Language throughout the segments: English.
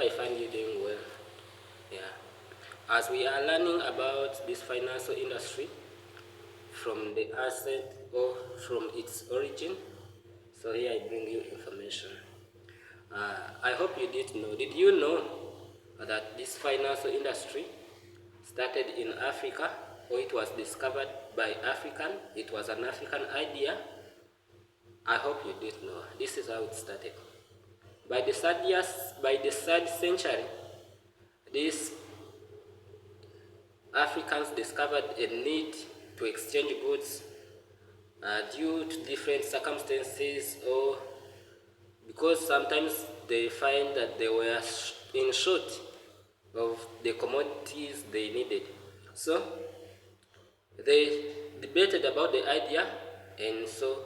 I find you doing well. Yeah. As we are learning about this financial industry from the asset or from its origin, so here I bring you information. I hope you did know. Did you know that this financial industry started in Africa, or it was discovered by African? It was an African idea. I hope you did know. This is how it started. By the third century, these Africans discovered a need to exchange goods due to different circumstances, or because sometimes they find that they were in short of the commodities they needed. So they debated about the idea, and so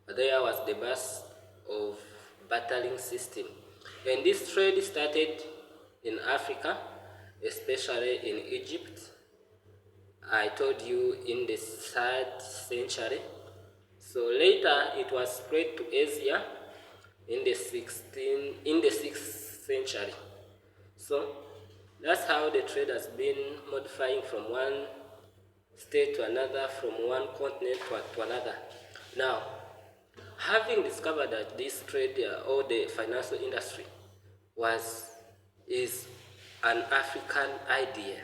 there was the birth of bartering system. And this trade started in Africa, especially in Egypt. I told you in the 3rd century. So later it was spread to Asia in the 6th century. So that's how the trade has been modifying from one state to another, from one continent to another. Now, having discovered that this trade or the financial industry is an African idea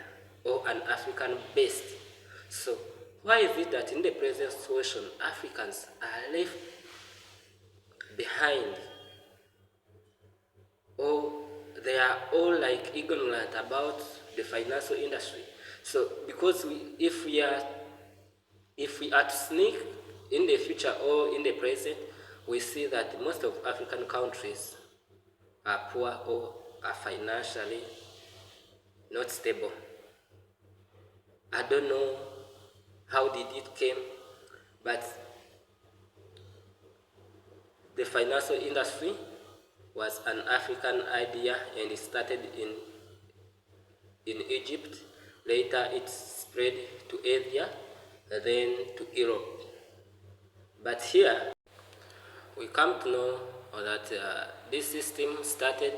or an African based, so why is it that in the present situation Africans are left behind, or they are all like ignorant about the financial industry? So because if we are to sneak in the future or in the present, we see that most of African countries are poor or are financially not stable. I don't know how did it came, but the financial industry was an African idea, and it started in Egypt. Later it spread to Asia, then to Europe. But here we come to know that this system started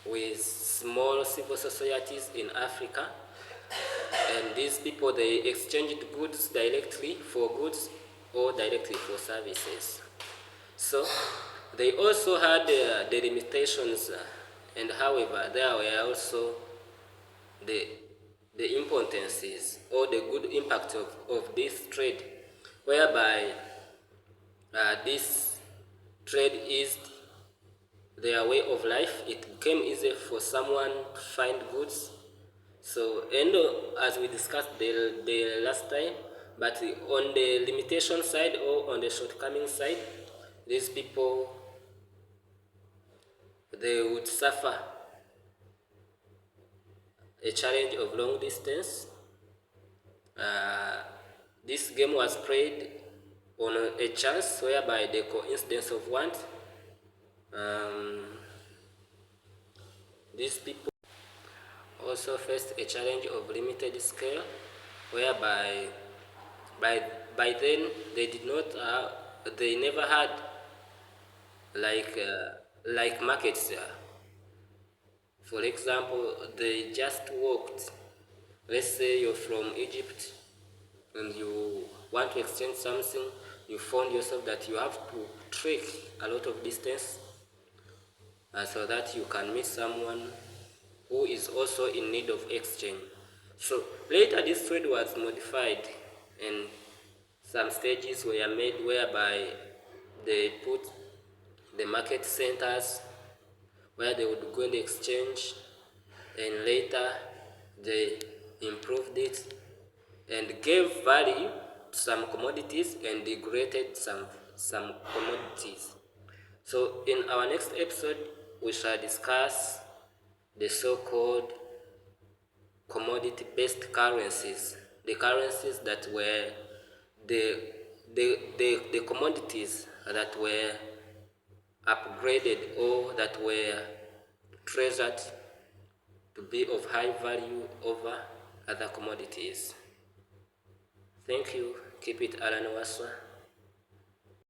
with small civil societies in Africa, and these people, they exchanged goods directly for goods or directly for services. So they also had the limitations, and however there were also the importances or the good impact of this trade, whereby this trade is their way of life. It became easy for someone to find goods. So, and as we discussed the last time, but on the limitation side or on the shortcoming side, these people, they would suffer a challenge of long distance. This game was played on a chance, whereby the coincidence of want. These people also faced a challenge of limited scale, whereby by by then they did not they never had like markets. For example, they just walked. Let's say you're from Egypt and you want to exchange something, you found yourself that you have to trek a lot of distance so that you can meet someone who is also in need of exchange. So later this trade was modified, and some stages were made whereby they put the market centers where they would go and exchange, and later they improved it and gave value to some commodities and degraded some commodities. So in our next episode we shall discuss the so-called commodity-based currencies, the currencies that were the commodities that were upgraded or that were treasured to be of high value over other commodities. Thank you. Keep it Alan Waswa.